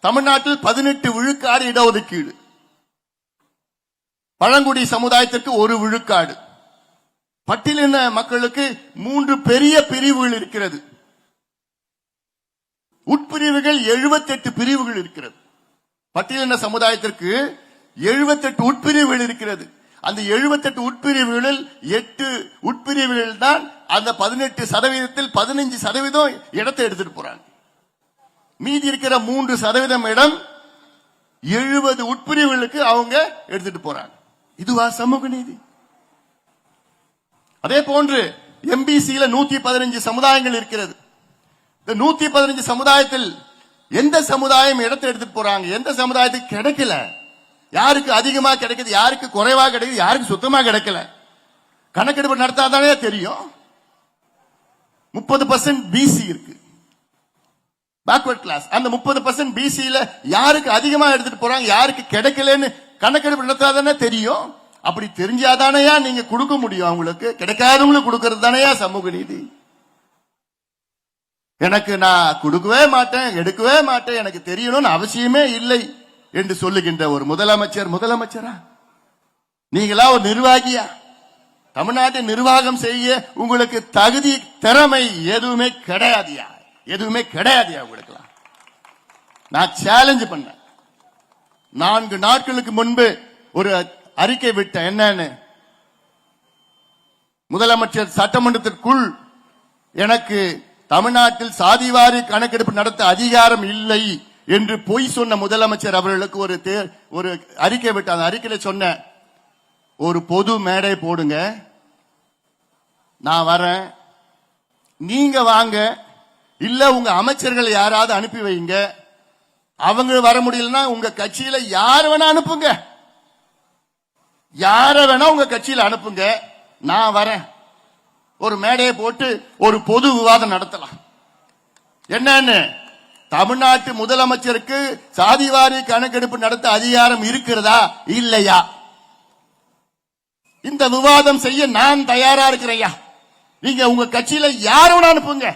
தமிழ்நாட்டில் 18 விழுக்காடு இடஒதுக்கீடு, பழங்குடி சமுதாயத்திற்கு 1 விழுக்காடு, பட்டியலின மக்களுக்கு 3 பெரிய பிரிவுகள் இருக்கிறது, உட்பிரிவுகள் 78 பிரிவுகள் இருக்கிறது. பட்டியலின சமுதாயத்திற்கு 78 உட்பிரிவுகள் இருக்கிறது. அந்த 78 உட்பிரிவுகளில் 8 உட்பிரிவுகள் தான் அந்த 18% 15% இடத்தை எடுத்துட்டு போறாங்க. மீதி இருக்கிற 3% இடம் 70 உட்பிரிவுகளுக்கு அவங்க எடுத்துட்டு போறாங்க. இதுவா சமூக நீதி? அதே போன்று எம்பிசியில 115 சமுதாயங்கள் இருக்கிறது. இந்த 115 சமுதாயத்தில் எந்த சமுதாயம் இடத்தை எடுத்துட்டு போறாங்க? எந்த சமுதாயத்துக்கு கிடைக்கல? யாருக்கு அதிகமா கிடைக்குது, யாருக்கு குறைவா கிடைக்குது, யாருக்கு சுத்தமா கிடைக்கல? கணக்கெடுப்பு நடத்தாதானே தெரியும். 30% பிசி இருக்கு, பேக்வர்ட் கிளாஸ். அந்த 30% பிசியில யாருக்கு அதிகமா எடுத்துட்டு போறாங்க, யாருக்கு கிடைக்கலன்னு கணக்கெடுப்பு நடத்தாதானே தெரியும். அப்படி தெரிஞ்சாதானையா நீங்க கொடுக்க முடியும். அவங்களுக்கு கிடைக்காதவங்களுக்கு கொடுக்கறது தானையா சமூக நீதி. எனக்கு நான் கொடுக்கவே மாட்டேன், எடுக்கவே மாட்டேன், எனக்கு தெரியணும்னு அவசியமே இல்லை என்று சொல்லுகின்ற ஒரு முதலமைச்சரா? நீங்களா ஒரு நிர்வாகியா? தமிழ்நாட்டை நிர்வாகம் செய்ய உங்களுக்கு தகுதி திறமை எதுவுமே கிடையாதியா? எதுவுமே கிடையாதியா உங்களுக்கு? நான் சேலஞ்ச் பண்ணேன். 4 நாட்களுக்கு முன்பு ஒரு அறிக்கை விட்ட, என்னன்னு, முதலமைச்சர் சட்டமன்றத்திற்குள் எனக்கு தமிழ்நாட்டில் சாதிவாரி கணக்கெடுப்பு நடத்த அதிகாரம் இல்லை என்று பொய் சொன்ன முதலமைச்சர் அவர்களுக்கு ஒரு அறிக்கை விட்ட. அந்த அறிக்கையில சொன்ன, ஒரு பொது மேடை போடுங்க, நான் வரேன், நீங்க வாங்க, இல்ல உங்க அமைச்சர்கள் யாராவது அனுப்பி வைங்க, அவங்க வர முடியலன்னா உங்க கட்சியில யார வேணா அனுப்புங்க, யார வேணா உங்க கட்சியில அனுப்புங்க, நான் வரேன். ஒரு மேடையை போட்டு ஒரு பொது விவாதம் நடத்தலாம். என்னன்னு, தமிழ்நாட்டு முதலமைச்சருக்கு சாதிவாரி கணக்கெடுப்பு நடத்த அதிகாரம் இருக்கிறதா இல்லையா? இந்த விவாதம் செய்ய நான் தயாரா இருக்கிறேயா. நீங்க உங்க கட்சியில யாரோட அனுப்புங்க,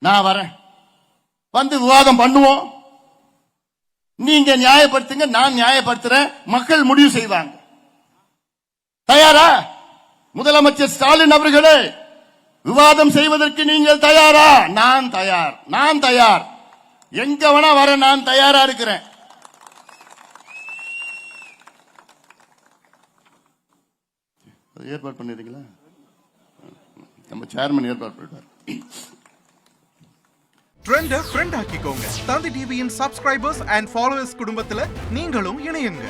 நான் வரேன், வந்து விவாதம் பண்ணுவோம். நீங்க நியாயப்படுத்துங்க, நான் நியாயப்படுத்துறேன், மக்கள் முடிவு செய்வாங்க. தயாரா? முதலமைச்சர் ஸ்டாலின் அவர்களே, விவாதம் செய்வதற்கு நீங்கள் தயாரா? நான் தயார், நான் தயார். எங்க வேணா வர நான் தயாரா இருக்கிறேன். ஏற்பாடு பண்ணிருக்கீங்களா? நம்ம சேர்மன் ஏற்பாடு பண்ணிட்டார். ட்ரெண்ட ஃப்ரெண்ட் ஆக்கிக்கோங்க. தந்தி டிவியின் சப்ஸ்கிரைபர்ஸ் அண்ட் ஃபாலோவர்ஸ் குடும்பத்துல நீங்களும் இணையுங்க.